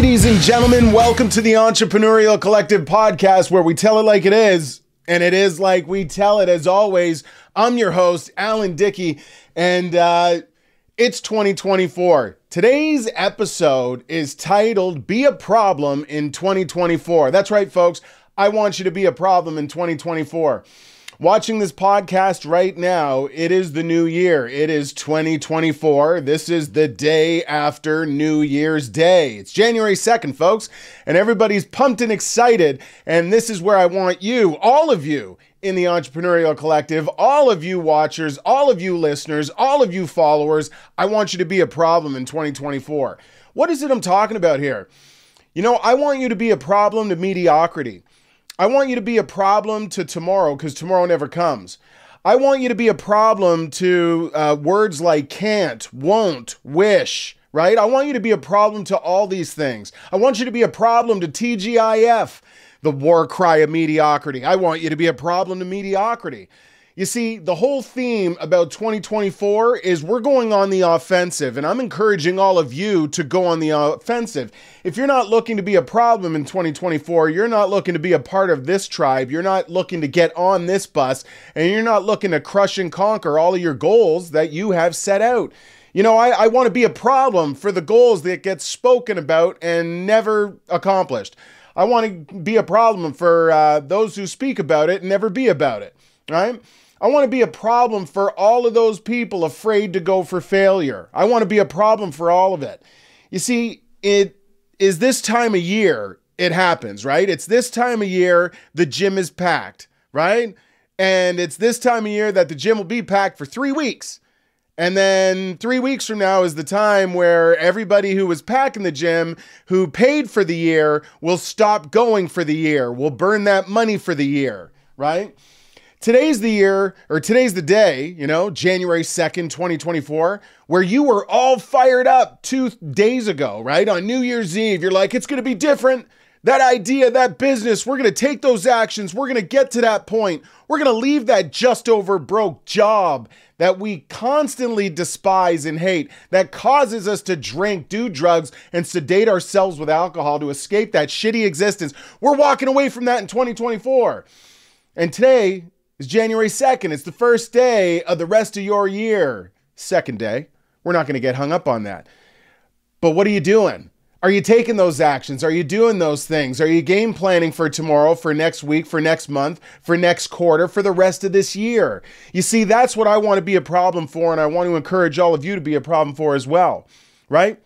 Ladies and gentlemen, welcome to the Entrepreneurial Collective podcast, where we tell it like it is, and it is like we tell it. As always, I'm your host, 𝐈'𝐦 𝐀 𝐏𝐫𝐫, and it's 2024. Today's episode is titled, Be a Problem in 2024. That's right, folks. I want you to be a problem in 2024. Watching this podcast right now, it is the new year. It is 2024. This is the day after New Year's Day. It's January 2nd, folks, and everybody's pumped and excited. And this is where I want you, all of you in the Entrepreneurial Collective, all of you watchers, all of you listeners, all of you followers, I want you to be a problem in 2024. What is it I'm talking about here? You know, I want you to be a problem to mediocrity. I want you to be a problem to tomorrow, because tomorrow never comes. I want you to be a problem to words like can't, won't, wish, right? I want you to be a problem to all these things. I want you to be a problem to T.G.I.F, the war cry of mediocrity. I want you to be a problem to mediocrity. You see, the whole theme about 2024 is we're going on the offensive, and I'm encouraging all of you to go on the offensive. If you're not looking to be a problem in 2024, you're not looking to be a part of this tribe, you're not looking to get on this bus, and you're not looking to crush and conquer all of your goals that you have set out. You know, I want to be a problem for the goals that get spoken about and never accomplished. I want to be a problem for those who speak about it and never be about it, right? I want to be a problem for all of those people afraid to go for failure. I want to be a problem for all of it. You see, it is this time of year it happens, right? It's this time of year the gym is packed, right? And it's this time of year that the gym will be packed for 3 weeks. And then 3 weeks from now is the time where everybody who was packing the gym, who paid for the year, will stop going for the year, will burn that money for the year, right? Today's the year, or today's the day, you know, January 2nd, 2024, where you were all fired up 2 days ago, right? On New Year's Eve, you're like, it's going to be different. That idea, that business, we're going to take those actions. We're going to get to that point. We're going to leave that just over broke job that we constantly despise and hate, that causes us to drink, do drugs, and sedate ourselves with alcohol to escape that shitty existence. We're walking away from that in 2024. And today is January 2nd. It's the first day of the rest of your year. Second day. We're not going to get hung up on that. But what are you doing? Are you taking those actions? Are you doing those things? Are you game planning for tomorrow, for next week, for next month, for next quarter, for the rest of this year? You see, that's what I want to be a problem for, and I want to encourage all of you to be a problem for as well, right?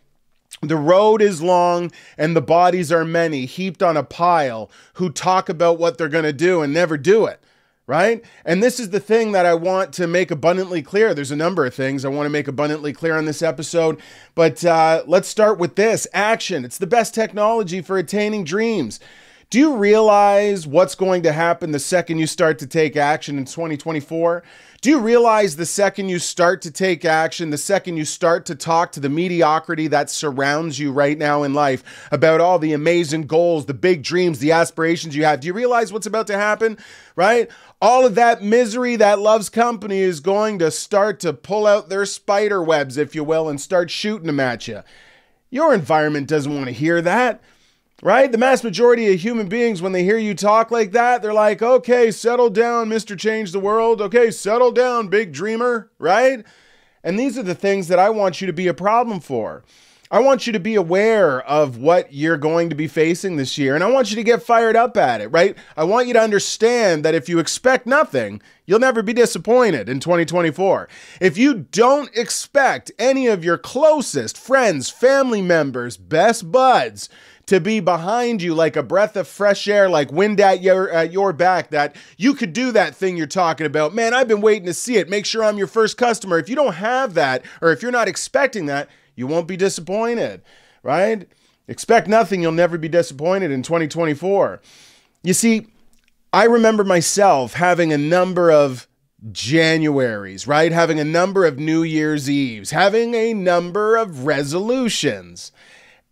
The road is long and the bodies are many, heaped on a pile, who talk about what they're going to do and never do it. Right? And this is the thing that I want to make abundantly clear. There's a number of things I want to make abundantly clear on this episode, but let's start with this. Action. It's the best technology for attaining dreams. Do you realize what's going to happen the second you start to take action in 2024? Do you realize the second you start to take action, the second you start to talk to the mediocrity that surrounds you right now in life about all the amazing goals, the big dreams, the aspirations you have? Do you realize what's about to happen, right? All of that misery that loves company is going to start to pull out their spider webs, if you will, and start shooting them at you. Your environment doesn't want to hear that. Right? The mass majority of human beings, when they hear you talk like that, they're like, okay, settle down, Mr. Change the World. Okay, settle down, big dreamer, right? And these are the things that I want you to be a problem for. I want you to be aware of what you're going to be facing this year, and I want you to get fired up at it, right? I want you to understand that if you expect nothing, you'll never be disappointed in 2024. If you don't expect any of your closest friends, family members, best buds to be behind you like a breath of fresh air, like wind at your back, that you could do that thing you're talking about. Man, I've been waiting to see it. Make sure I'm your first customer. If you don't have that, or if you're not expecting that, you won't be disappointed, right? Expect nothing, you'll never be disappointed in 2024. You see, I remember myself having a number of Januaries, right? Having a number of New Year's Eves, having a number of resolutions,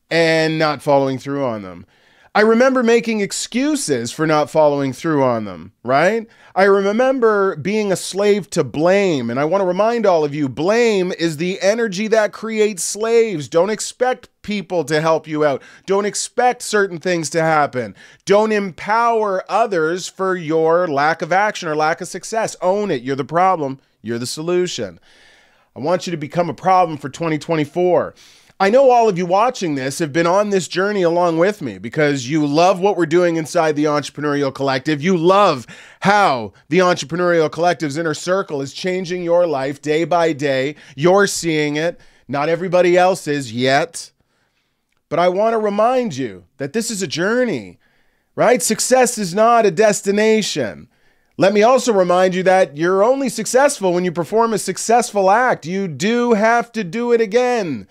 and not following through on them. I remember making excuses for not following through on them, right? I remember being a slave to blame. And I want to remind all of you, blame is the energy that creates slaves. Don't expect people to help you out. Don't expect certain things to happen. Don't empower others for your lack of action or lack of success. Own it. You're the problem. You're the solution. I want you to become a problem for 2024. I know all of you watching this have been on this journey along with me because you love what we're doing inside the Entrepreneurial Collective. You love how the Entrepreneurial Collective's inner circle is changing your life day by day. You're seeing it. Not everybody else is yet. But I want to remind you that this is a journey, right? Success is not a destination. Let me also remind you that you're only successful when you perform a successful act. You do have to do it again.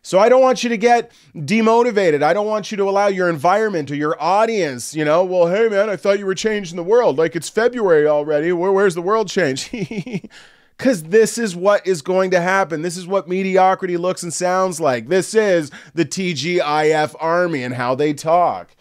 So I don't want you to get demotivated. I don't want you to allow your environment or your audience, well, hey man, I thought you were changing the world. Like it's February already. Where's the world change? Because this is what is going to happen. This is what mediocrity looks and sounds like. This is the T.G.I.F army and how they talk.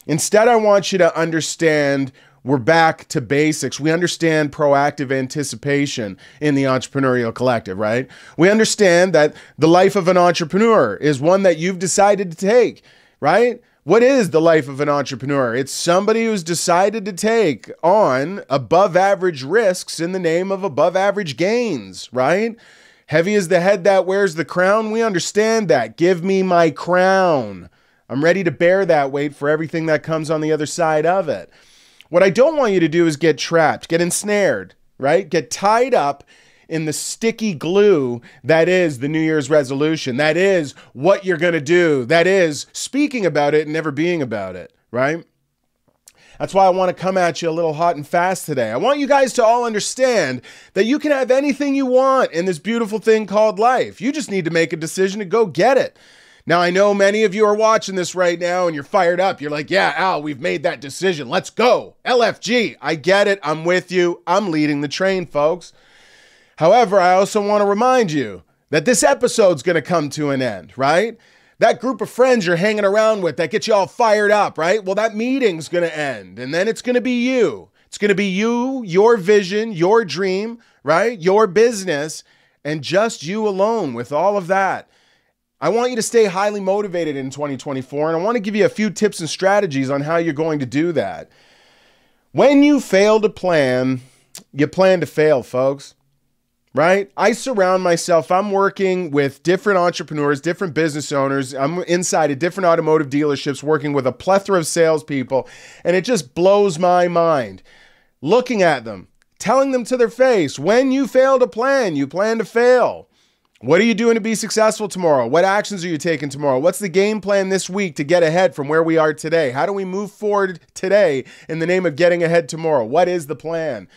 Instead, I want you to understand we're back to basics. We understand proactive anticipation in the Entrepreneurial Collective, right? We understand that the life of an entrepreneur is one that you've decided to take, right? What is the life of an entrepreneur? It's somebody who's decided to take on above average risks in the name of above average gains, right? Heavy is the head that wears the crown. We understand that. Give me my crown. I'm ready to bear that weight for everything that comes on the other side of it. What I don't want you to do is get trapped, get ensnared, right? Get tied up in the sticky glue that is the New Year's resolution. That is what you're going to do. That is speaking about it and never being about it, right? That's why I want to come at you a little hot and fast today. I want you guys to all understand that you can have anything you want in this beautiful thing called life. You just need to make a decision to go get it. Now, I know many of you are watching this right now and you're fired up. You're like, yeah, Al, we've made that decision. Let's go. LFG. I get it. I'm with you. I'm leading the train, folks. However, I also want to remind you that this episode's going to come to an end, right? That group of friends you're hanging around with that gets you all fired up, right? Well, that meeting's going to end and then it's going to be you. It's going to be you, your vision, your dream, right? Your business, and just you alone with all of that. I want you to stay highly motivated in 2024, and I want to give you a few tips and strategies on how you're going to do that. When you fail to plan, you plan to fail, folks, right? I surround myself, I'm working with different entrepreneurs, different business owners. I'm inside of different automotive dealerships working with a plethora of salespeople, and it just blows my mind. Looking at them, telling them to their face, when you fail to plan, you plan to fail. What are you doing to be successful tomorrow? What actions are you taking tomorrow? What's the game plan this week to get ahead from where we are today? How do we move forward today in the name of getting ahead tomorrow? What is the plan?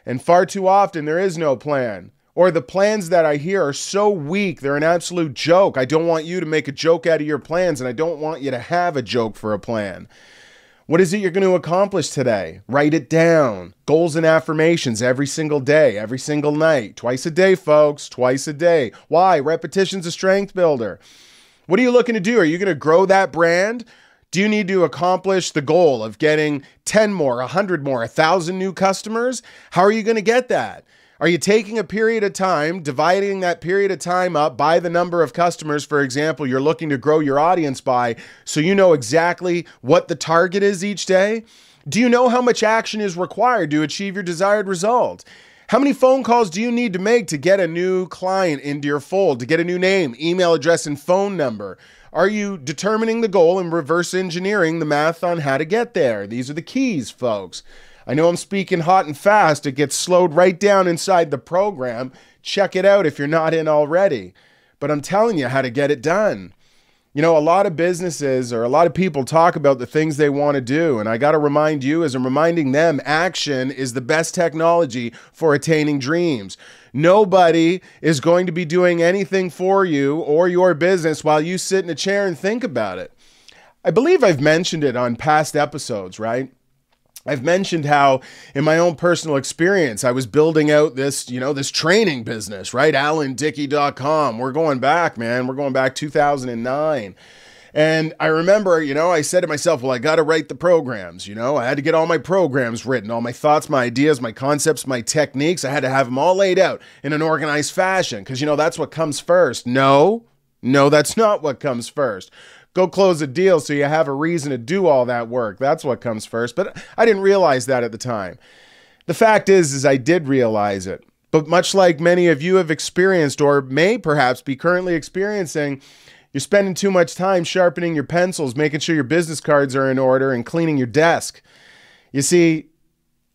And far too often, there is no plan. Or the plans that I hear are so weak, they're an absolute joke. I don't want you to make a joke out of your plans, and I don't want you to have a joke for a plan. What is it you're going to accomplish today? Write it down. Goals and affirmations every single day, every single night. Twice a day, folks. Twice a day. Why? Repetition's a strength builder. What are you looking to do? Are you going to grow that brand? Do you need to accomplish the goal of getting 10 more, 100 more, 1,000 new customers? How are you going to get that? Are you taking a period of time, dividing that period of time up by the number of customers, for example, you're looking to grow your audience by, so you know exactly what the target is each day? Do you know how much action is required to achieve your desired result? How many phone calls do you need to make to get a new client into your fold, to get a new name, email address, and phone number? Are you determining the goal and reverse engineering the math on how to get there? These are the keys, folks. I know I'm speaking hot and fast. It gets slowed right down inside the program. Check it out if you're not in already. But I'm telling you how to get it done. You know, a lot of businesses or a lot of people talk about the things they want to do. And I got to remind you, as I'm reminding them, action is the best technology for attaining dreams. Nobody is going to be doing anything for you or your business while you sit in a chair and think about it. I believe I've mentioned it on past episodes, right? I've mentioned how in my own personal experience, I was building out this, this training business, right? 𝐈'𝐦 𝐀 𝐏𝐫𝐫.com. We're going back, man. We're going back 2009. And I remember, I said to myself, well, I got to write the programs. I had to get all my programs written, all my thoughts, my ideas, my concepts, my techniques. I had to have them all laid out in an organized fashion because, that's what comes first. No, that's not what comes first. Go close a deal so you have a reason to do all that work. That's what comes first. But I didn't realize that at the time. The fact is I did realize it. But much like many of you have experienced or may perhaps be currently experiencing, you're spending too much time sharpening your pencils, making sure your business cards are in order, and cleaning your desk. You see,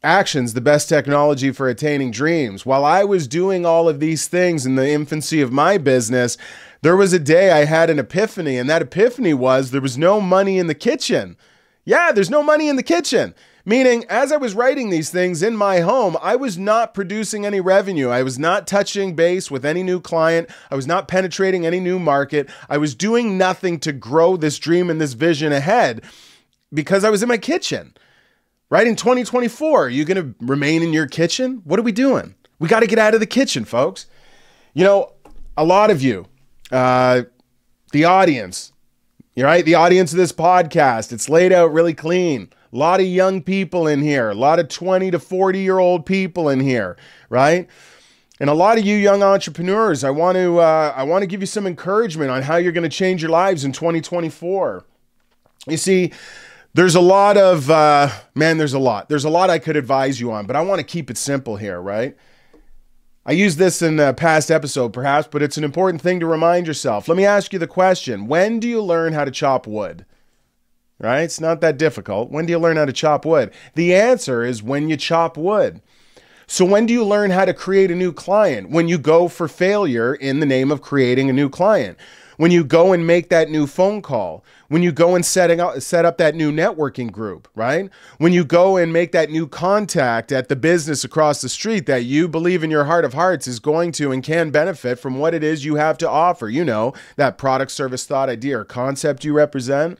action's the best technology for attaining dreams. While I was doing all of these things in the infancy of my business, there was a day I had an epiphany, and that epiphany was there was no money in the kitchen. Yeah, there's no money in the kitchen. Meaning, as I was writing these things in my home, I was not producing any revenue. I was not touching base with any new client. I was not penetrating any new market. I was doing nothing to grow this dream and this vision ahead because I was in my kitchen. Right? In 2024, are you going to remain in your kitchen? What are we doing? We got to get out of the kitchen, folks. A lot of you, the audience, right? The audience of this podcast, it's laid out really clean. A lot of young people in here, a lot of 20 to 40-year-old people in here, right? And a lot of you young entrepreneurs, I want to give you some encouragement on how you're going to change your lives in 2024. You see, there's a lot I could advise you on, but I want to keep it simple here, right? I used this in a past episode perhaps, but it's an important thing to remind yourself. Let me ask you the question. When do you learn how to chop wood? Right? It's not that difficult. When do you learn how to chop wood? The answer is when you chop wood. So when do you learn how to create a new client? When you go for failure in the name of creating a new client. When you go and make that new phone call. When you go and set up that new networking group, right? When you go and make that new contact at the business across the street that you believe in your heart of hearts is going to and can benefit from what it is you have to offer. That product, service, thought, idea, or concept you represent.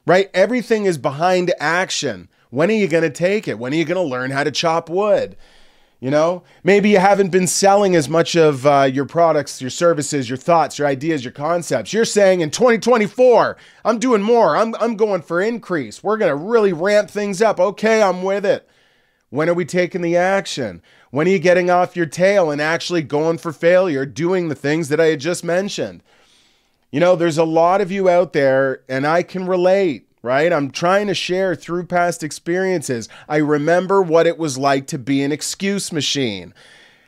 Right? Everything is behind action. When are you going to take it? When are you going to learn how to chop wood? Maybe you haven't been selling as much of your products, your services, your thoughts, your ideas, your concepts. You're saying in 2024, I'm doing more. I'm going for increase. We're going to really ramp things up. Okay, I'm with it. When are we taking the action? When are you getting off your tail and actually going for failure, doing the things that I had just mentioned? There's a lot of you out there, and I can relate, right? I'm trying to share through past experiences. I remember what it was like to be an excuse machine.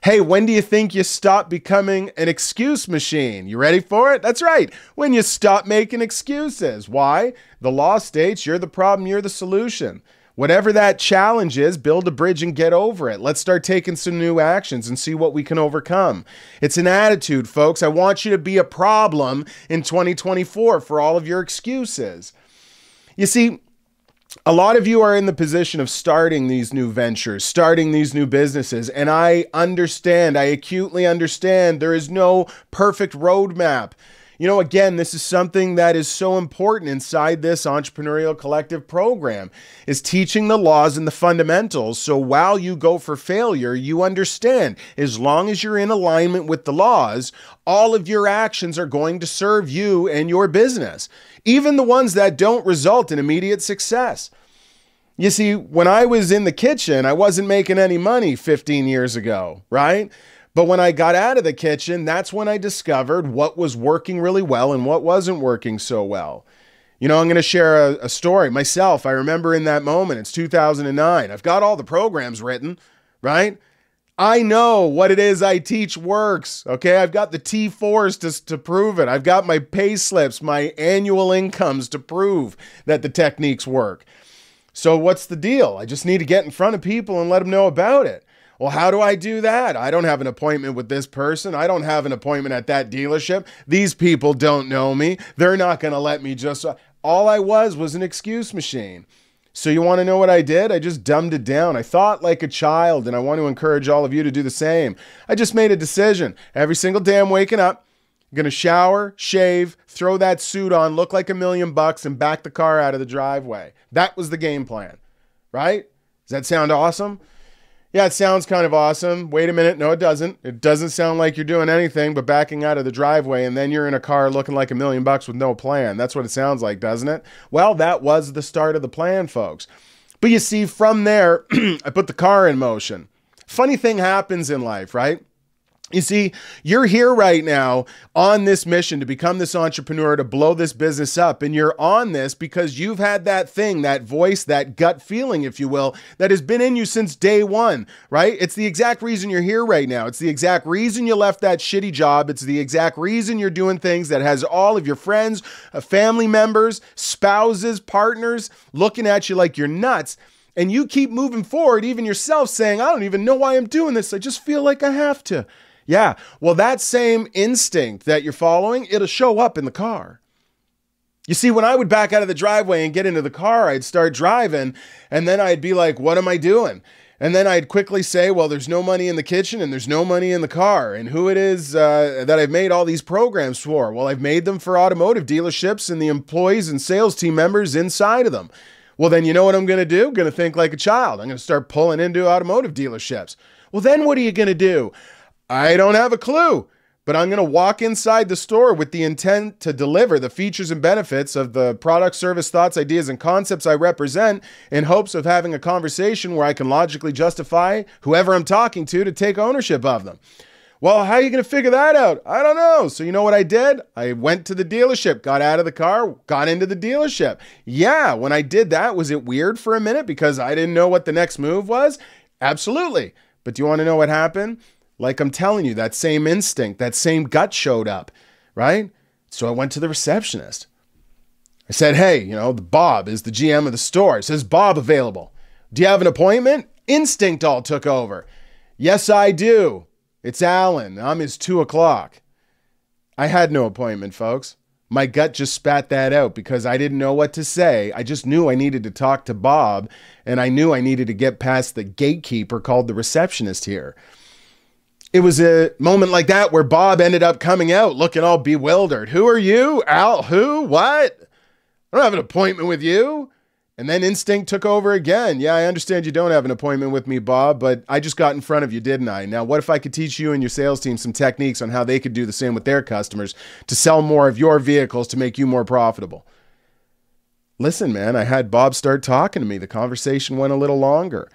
Hey, when do you think you stop becoming an excuse machine? You ready for it? That's right. When you stop making excuses. Why? The law states you're the problem, you're the solution. Whatever that challenge is, build a bridge and get over it. Let's start taking some new actions and see what we can overcome. It's an attitude, folks. I want you to be a problem in 2024 for all of your excuses. You see, a lot of you are in the position of starting these new ventures, starting these new businesses, and I acutely understand there is no perfect roadmap. Again, this is something that is so important inside this Entrepreneurial Collective program, is teaching the laws and the fundamentals. So while you go for failure, you understand as long as you're in alignment with the laws, all of your actions are going to serve you and your business, even the ones that don't result in immediate success. You see, when I was in the kitchen, I wasn't making any money 15 years ago, right? But when I got out of the kitchen, that's when I discovered what was working really well and what wasn't working so well. I'm going to share a story myself. I remember in that moment, it's 2009. I've got all the programs written, right? I know what it is I teach works, okay? I've got the T4s to prove it. I've got my pay slips, my annual incomes to prove that the techniques work. So what's the deal? I just need to get in front of people and let them know about it. Well, how do I do that? I don't have an appointment with this person. I don't have an appointment at that dealership. These people don't know me. They're not going to let me just... All I was an excuse machine. So you want to know what I did? I just dumbed it down. I thought like a child, and I want to encourage all of you to do the same. I just made a decision. Every single day I'm waking up, I'm going to shower, shave, throw that suit on, look like $1 million, and back the car out of the driveway. That was the game plan, right? Does that sound awesome? Yeah, it sounds kind of awesome. Wait a minute. No, it doesn't. It doesn't sound like you're doing anything but backing out of the driveway, and then you're in a car looking like $1 million with no plan. That's what it sounds like, doesn't it? Well, that was the start of the plan, folks. But you see, from there, I put the car in motion. Funny thing happens in life, right? You see, you're here right now on this mission to become this entrepreneur, to blow this business up. And you're on this because you've had that thing, that voice, that gut feeling, if you will, that has been in you since day one, right? It's the exact reason you're here right now. It's the exact reason you left that shitty job. It's the exact reason you're doing things that has all of your friends, family members, spouses, partners looking at you like you're nuts. And you keep moving forward, even yourself saying, I don't even know why I'm doing this. I just feel like I have to. Yeah, well, that same instinct that you're following, it'll show up in the car. You see, when I would back out of the driveway and get into the car, I'd start driving, and then I'd be like, what am I doing? And then I'd quickly say, well, there's no money in the kitchen and there's no money in the car. And who it is that I've made all these programs for? Well, I've made them for automotive dealerships and the employees and sales team members inside of them. Well, then you know what I'm going to do? I'm going to think like a child. I'm going to start pulling into automotive dealerships. Well, then what are you going to do? I don't have a clue, but I'm going to walk inside the store with the intent to deliver the features and benefits of the product, service, thoughts, ideas, and concepts I represent in hopes of having a conversation where I can logically justify whoever I'm talking to take ownership of them. Well, how are you going to figure that out? I don't know. So you know what I did? I went to the dealership, got out of the car, got into the dealership. Yeah, when I did that, was it weird for a minute because I didn't know what the next move was? Absolutely. But do you want to know what happened? Like I'm telling you, that same instinct, that same gut showed up, right? So I went to the receptionist. I said, hey, Bob is the GM of the store. It says, Bob available. Do you have an appointment? Instinct all took over. Yes, I do. It's Alan. I'm his 2 o'clock. I had no appointment, folks. My gut just spat that out because I didn't know what to say. I just knew I needed to talk to Bob, and I knew I needed to get past the gatekeeper called the receptionist here. It was a moment like that where Bob ended up coming out looking all bewildered. Who are you? Al, who? What? I don't have an appointment with you. And then instinct took over again. Yeah, I understand you don't have an appointment with me, Bob, but I just got in front of you, didn't I? Now, what if I could teach you and your sales team some techniques on how they could do the same with their customers to sell more of your vehicles to make you more profitable? Listen, man, I had Bob start talking to me. The conversation went a little longer.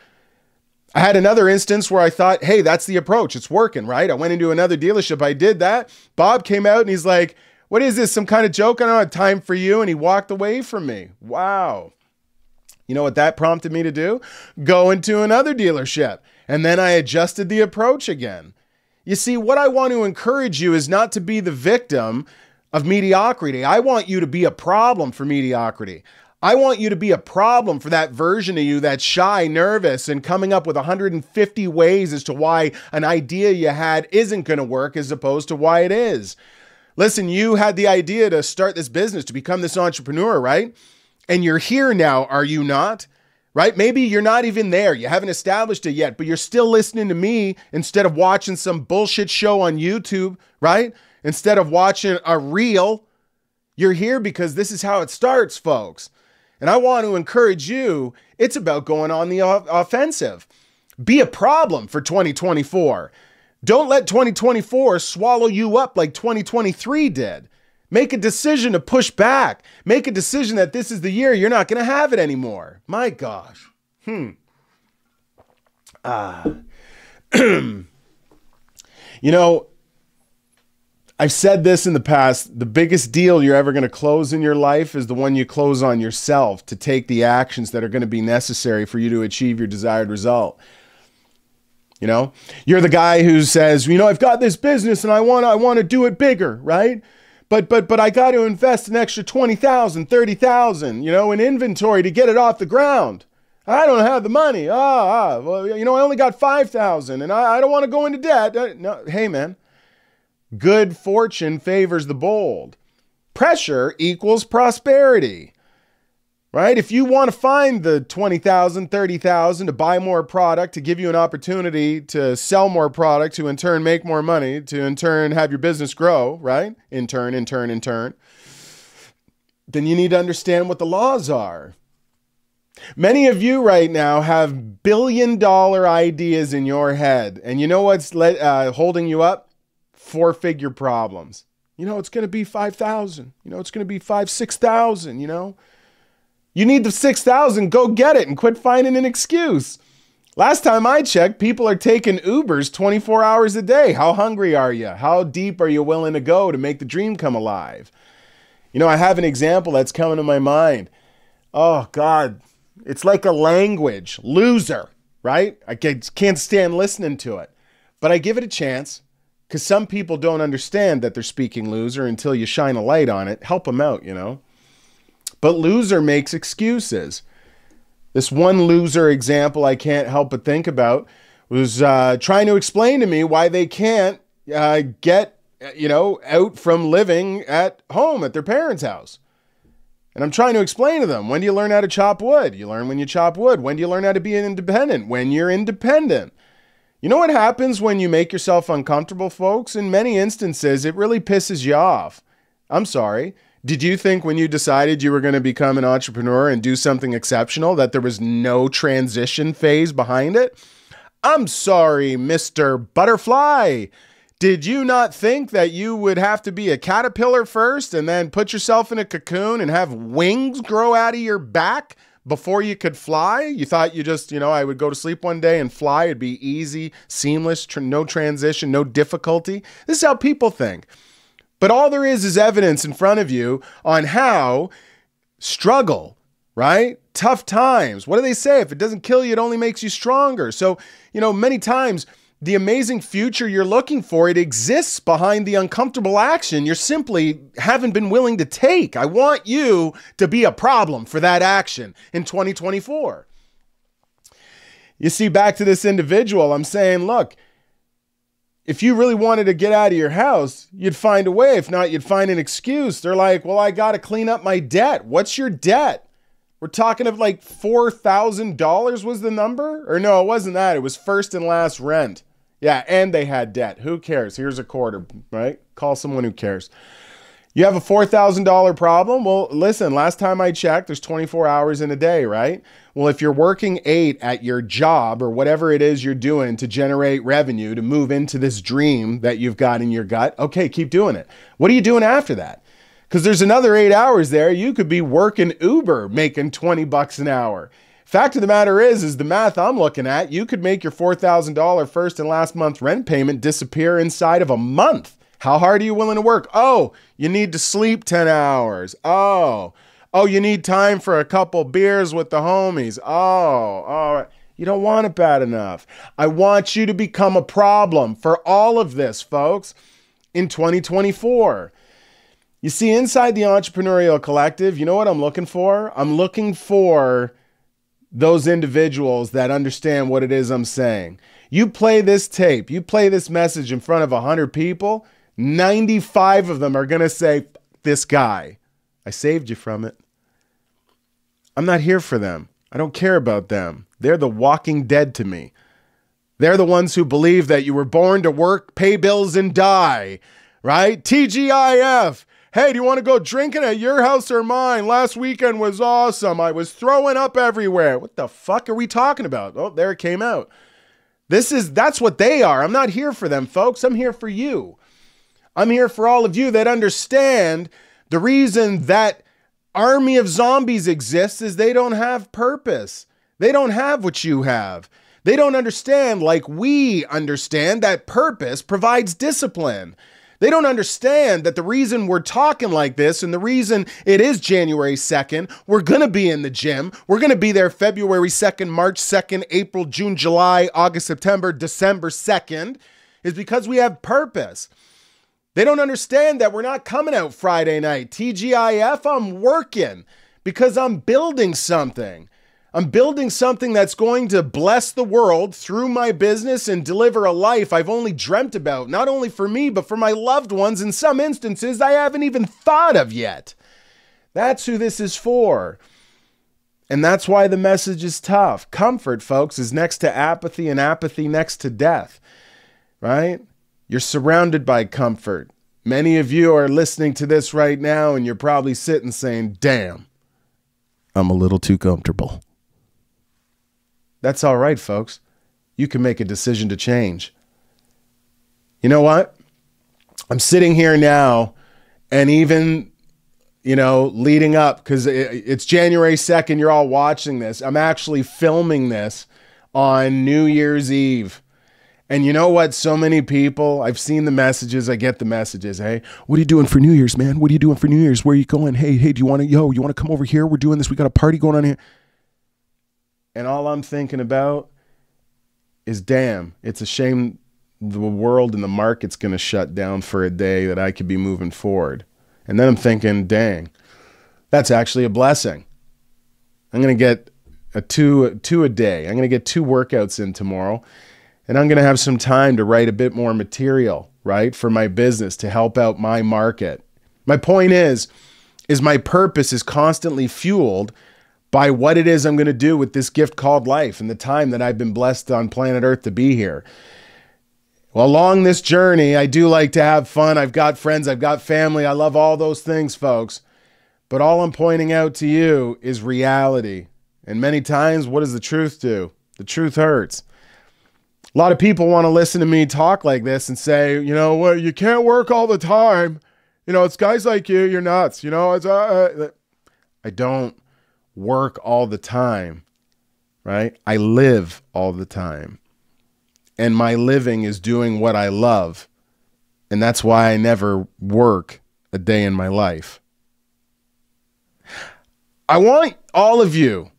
I had another instance where I thought, hey, that's the approach. It's working, right? I went into another dealership. I did that. Bob came out and he's like, what is this? Some kind of joke? I don't have time for you. And he walked away from me. Wow. You know what that prompted me to do? Go into another dealership. And then I adjusted the approach again. You see, what I want to encourage you is not to be the victim of mediocrity. I want you to be a problem for mediocrity. I want you to be a problem for that version of you that's shy, nervous, and coming up with 150 ways as to why an idea you had isn't going to work as opposed to why it is. Listen, you had the idea to start this business, to become this entrepreneur, right? And you're here now, are you not? Right? Maybe you're not even there. You haven't established it yet, but you're still listening to me instead of watching some bullshit show on YouTube, right? Instead of watching a reel. You're here because this is how it starts, folks. And I want to encourage you, it's about going on the offensive. Be a problem for 2024. Don't let 2024 swallow you up like 2023 did. Make a decision to push back. Make a decision that this is the year you're not going to have it anymore. My gosh. I've said this in the past, the biggest deal you're ever going to close in your life is the one you close on yourself to take the actions that are going to be necessary for you to achieve your desired result. You're the guy who says, I've got this business and I want to do it bigger, right? But I got to invest an extra $20,000, $30,000, in inventory to get it off the ground. I don't have the money. I only got $5,000 and I don't want to go into debt. No, hey, man. Good fortune favors the bold. Pressure equals prosperity, right? If you want to find the $20,000, $30,000 to buy more product, to give you an opportunity to sell more product, to in turn make more money, to in turn have your business grow, right? In turn, then you need to understand what the laws are. Many of you right now have billion-dollar ideas in your head. And you know what's holding you up? 4-figure problems. You know, it's going to be 5,000. You know, it's going to be 6,000, you know. You need the 6,000, go get it and quit finding an excuse. Last time I checked, people are taking Ubers 24 hours a day. How hungry are you? How deep are you willing to go to make the dream come alive? You know, I have an example that's coming to my mind. Oh, God. It's like a language. Loser, right? I can't stand listening to it. But I give it a chance because some people don't understand that they're speaking loser until you shine a light on it. Help them out, you know. But loser makes excuses. This one loser example I can't help but think about was trying to explain to me why they can't get, out from living at home at their parents' house. And I'm trying to explain to them, when do you learn how to chop wood? You learn when you chop wood. When do you learn how to be independent? When you're independent. You know what happens when you make yourself uncomfortable, folks? In many instances, it really pisses you off. I'm sorry. Did you think when you decided you were going to become an entrepreneur and do something exceptional that there was no transition phase behind it? I'm sorry, Mr. Butterfly. Did you not think that you would have to be a caterpillar first and then put yourself in a cocoon and have wings grow out of your back before you could fly? You thought you just, I would go to sleep one day and fly. It'd be easy, seamless, no transition, no difficulty. This is how people think. But all there is evidence in front of you on how struggle, right? Tough times. What do they say? If it doesn't kill you, it only makes you stronger. So, many times the amazing future you're looking for, it exists behind the uncomfortable action you simply haven't been willing to take. I want you to be a problem for that action in 2024. You see, back to this individual, I'm saying, look, if you really wanted to get out of your house, you'd find a way. If not, you'd find an excuse. They're like, well, I got to clean up my debt. What's your debt? We're talking of like $4,000 was the number? Or no, it wasn't that. It was first and last rent. Yeah, and they had debt. Who cares? Here's a quarter, right? Call someone who cares. You have a $4,000 problem? Well, listen, last time I checked, there's 24 hours in a day, right? Well, if you're working 8 at your job or whatever it is you're doing to generate revenue, to move into this dream that you've got in your gut, okay, keep doing it. What are you doing after that? Because there's another 8 hours there. You could be working Uber, making $20 an hour. Fact of the matter is the math I'm looking at, you could make your $4,000 first and last month rent payment disappear inside of a month. How hard are you willing to work? Oh, you need to sleep 10 hours. Oh, you need time for a couple beers with the homies. All right. You don't want it bad enough. I want you to become a problem for all of this, folks, in 2024. You see, inside the Entrepreneurial Collective, you know what I'm looking for? I'm looking for those individuals that understand what it is I'm saying. You play this tape, you play this message in front of 100 people, 95 of them are going to say, this guy, I saved you from it. I'm not here for them. I don't care about them. They're the walking dead to me. They're the ones who believe that you were born to work, pay bills, and die, right? T.G.I.F. Hey, do you want to go drinking at your house or mine? Last weekend was awesome. I was throwing up everywhere. What the fuck are we talking about? Oh, there it came out. That's what they are. I'm not here for them, folks. I'm here for you. I'm here for all of you that understand the reason that army of zombies exists is they don't have purpose. They don't have what you have. They don't understand like we understand that purpose provides discipline. They don't understand that the reason we're talking like this and the reason it is January 2nd, we're going to be in the gym. We're going to be there February 2nd, March 2nd, April, June, July, August, September, December 2nd is because we have purpose. They don't understand that we're not coming out Friday night. T.G.I.F, I'm working because I'm building something. I'm building something that's going to bless the world through my business and deliver a life I've only dreamt about, not only for me, but for my loved ones in some instances I haven't even thought of yet. That's who this is for. And that's why the message is tough. Comfort, folks, is next to apathy and apathy next to death, right? You're surrounded by comfort. Many of you are listening to this right now and you're probably sitting saying, damn, I'm a little too comfortable. That's all right, folks. You can make a decision to change. You know what? I'm sitting here now, and even, leading up, because it's January 2nd, you're all watching this. I'm actually filming this on New Year's Eve. And you know what? So many people, I've seen the messages. I get the messages. Hey, what are you doing for New Year's, man? What are you doing for New Year's? Where are you going? Hey, do you want to come over here? We're doing this. We got a party going on here. And all I'm thinking about is, damn, it's a shame the world and the market's going to shut down for a day that I could be moving forward. And then I'm thinking, dang, that's actually a blessing. I'm going to get two a day. I'm going to get 2 workouts in tomorrow. And I'm going to have some time to write a bit more material, right, for my business to help out my market. My point is my purpose is constantly fueled by what it is I'm going to do with this gift called life and the time that I've been blessed on planet Earth to be here. Well, along this journey, I do like to have fun. I've got friends. I've got family. I love all those things, folks. But all I'm pointing out to you is reality. And many times, what does the truth do? The truth hurts. A lot of people want to listen to me talk like this and say, well, you can't work all the time. It's guys like you, you're nuts. I don't work all the time, right? I live all the time. And my living is doing what I love. And that's why I never work a day in my life. I want all of you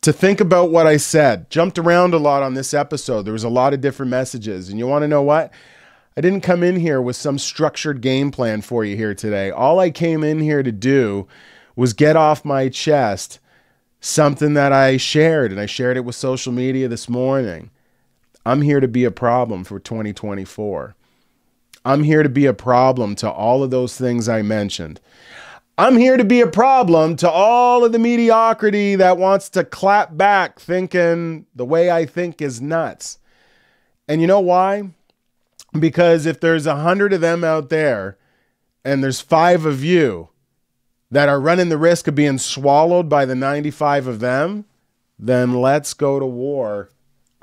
to think about what I said. Jumped around a lot on this episode. There was a lot of different messages. And you want to know what? I didn't come in here with some structured game plan for you here today. All I came in here to do was get off my chest something that I shared. And I shared it with social media this morning. I'm here to be a problem for 2024. I'm here to be a problem to all of those things I mentioned. I'm here to be a problem to all of the mediocrity that wants to clap back thinking the way I think is nuts. And you know why? Because if there's 100 of them out there and there's 5 of you that are running the risk of being swallowed by the 95 of them, then let's go to war.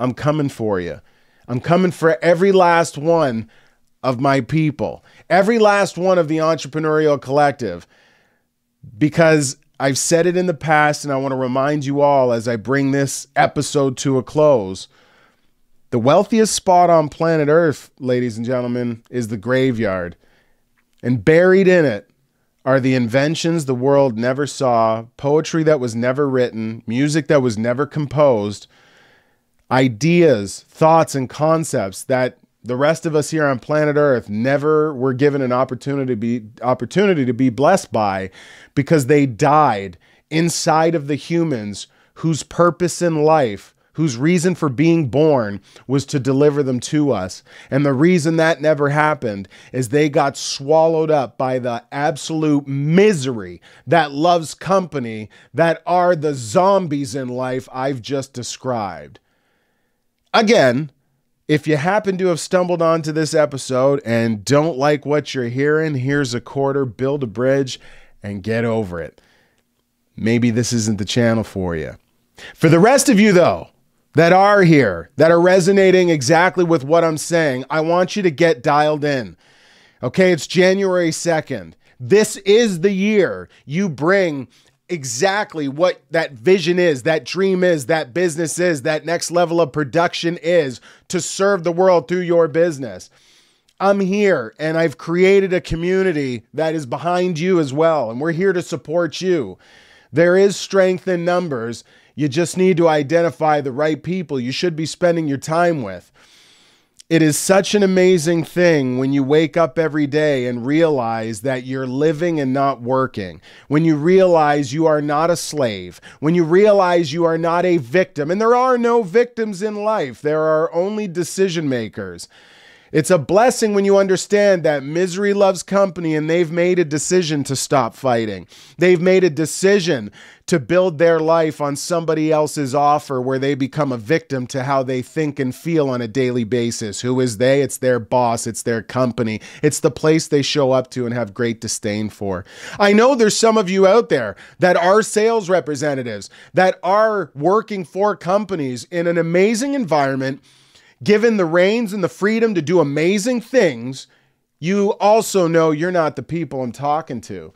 I'm coming for you. I'm coming for every last one of my people, every last one of the Entrepreneurial Collective. Because I've said it in the past, and I want to remind you all as I bring this episode to a close, the wealthiest spot on planet Earth, ladies and gentlemen, is the graveyard. And buried in it are the inventions the world never saw, poetry that was never written, music that was never composed, ideas, thoughts, and concepts that the rest of us here on planet Earth never were given an opportunity to be blessed by, because they died inside of the humans whose purpose in life, whose reason for being born was to deliver them to us. And the reason that never happened is they got swallowed up by the absolute misery that loves company, that are the zombies in life I've just described. Again, if you happen to have stumbled onto this episode and don't like what you're hearing, here's a quarter, build a bridge, and get over it. Maybe this isn't the channel for you. For the rest of you, though, that are here, that are resonating exactly with what I'm saying, I want you to get dialed in. Okay, it's January 2nd. This is the year you bring exactly what that vision is, that dream is, that business is, that next level of production is to serve the world through your business. I'm here, and I've created a community that is behind you as well, and we're here to support you. There is strength in numbers. You just need to identify the right people you should be spending your time with. It is such an amazing thing when you wake up every day and realize that you're living and not working. When you realize you are not a slave. When you realize you are not a victim. And there are no victims in life. There are only decision makers. It's a blessing when you understand that misery loves company and they've made a decision to stop fighting. They've made a decision to build their life on somebody else's offer where they become a victim to how they think and feel on a daily basis. Who is they? It's their boss. It's their company. It's the place they show up to and have great disdain for. I know there's some of you out there that are sales representatives, that are working for companies in an amazing environment, given the reins and the freedom to do amazing things. You also know you're not the people I'm talking to.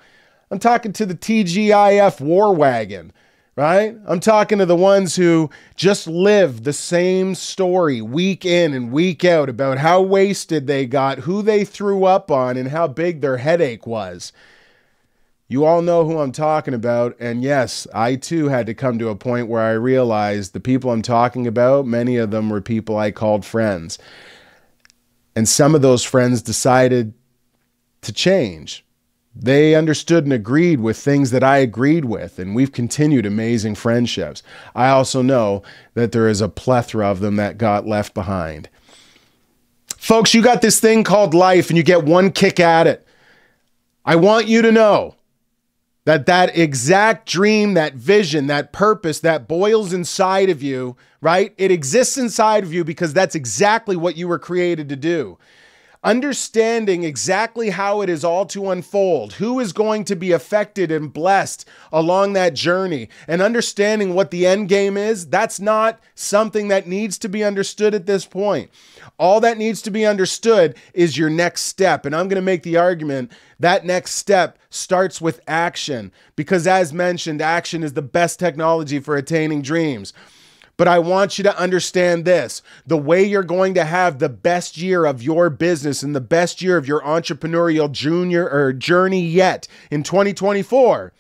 I'm talking to the T.G.I.F war wagon, right? I'm talking to the ones who just live the same story week in and week out about how wasted they got, who they threw up on, and how big their headache was. You all know who I'm talking about, and yes, I too had to come to a point where I realized the people I'm talking about, many of them were people I called friends. And some of those friends decided to change. They understood and agreed with things that I agreed with, and we've continued amazing friendships. I also know that there is a plethora of them that got left behind. Folks, you got this thing called life, and you get one kick at it. I want you to know that exact dream, that vision, that purpose that boils inside of you, right? It exists inside of you because that's exactly what you were created to do. Understanding exactly how it is all to unfold, who is going to be affected and blessed along that journey, and understanding what the end game is, that's not something that needs to be understood at this point. All that needs to be understood is your next step. And I'm going to make the argument that next step starts with action, because as mentioned, action is the best technology for attaining dreams. But I want you to understand this. The way you're going to have the best year of your business and the best year of your entrepreneurial journey yet in 2024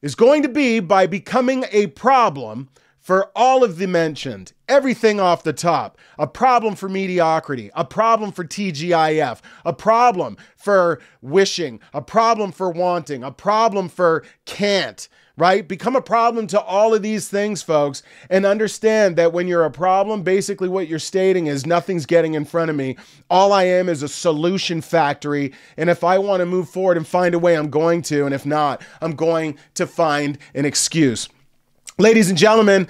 is going to be by becoming a problem for all of the mentioned. Everything off the top. A problem for mediocrity, a problem for T.G.I.F, a problem for wishing, a problem for wanting, a problem for can't. Right? Become a problem to all of these things, folks, and understand that when you're a problem, basically what you're stating is nothing's getting in front of me. All I am is a solution factory, and if I want to move forward and find a way, I'm going to, and if not, I'm going to find an excuse. Ladies and gentlemen,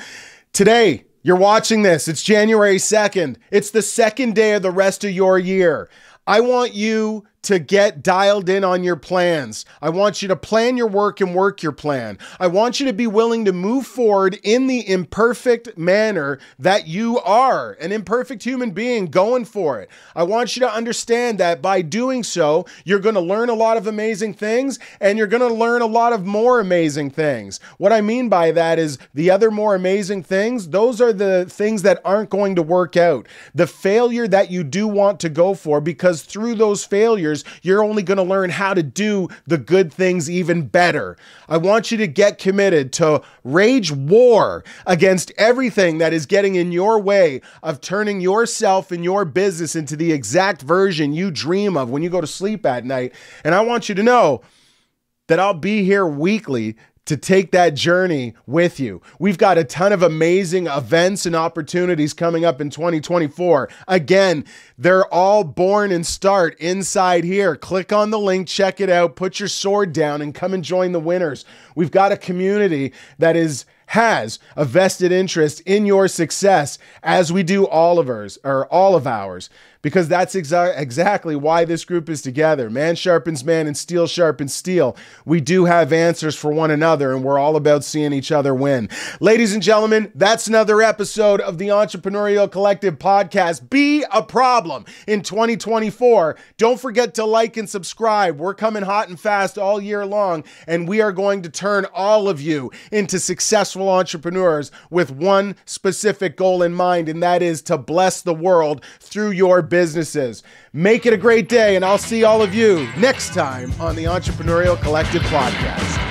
today, you're watching this. It's January 2nd. It's the second day of the rest of your year. I want you to get dialed in on your plans. I want you to plan your work and work your plan. I want you to be willing to move forward in the imperfect manner that you are, an imperfect human being going for it. I want you to understand that by doing so, you're going to learn a lot of amazing things, and you're going to learn a lot of more amazing things. What I mean by that is the other more amazing things, those are the things that aren't going to work out. The failure that you do want to go for, because through those failures, you're only going to learn how to do the good things even better. I want you to get committed to rage war against everything that is getting in your way of turning yourself and your business into the exact version you dream of when you go to sleep at night. And I want you to know that I'll be here weekly to take that journey with you. We've got a ton of amazing events and opportunities coming up in 2024. Again, they're all born and start inside here. Click on the link, check it out, put your sword down, and come and join the winners. We've got a community that has a vested interest in your success, as we do all of ours, because that's exactly why this group is together. Man sharpens man and steel sharpens steel. We do have answers for one another, and we're all about seeing each other win. Ladies and gentlemen, that's another episode of the Entrepreneurial Collective podcast. Be a problem in 2024. Don't forget to like and subscribe. We're coming hot and fast all year long, and we are going to turn all of you into successful entrepreneurs with one specific goal in mind, and that is to bless the world through your businesses. Make it a great day, and I'll see all of you next time on the Entrepreneurial Collective podcast.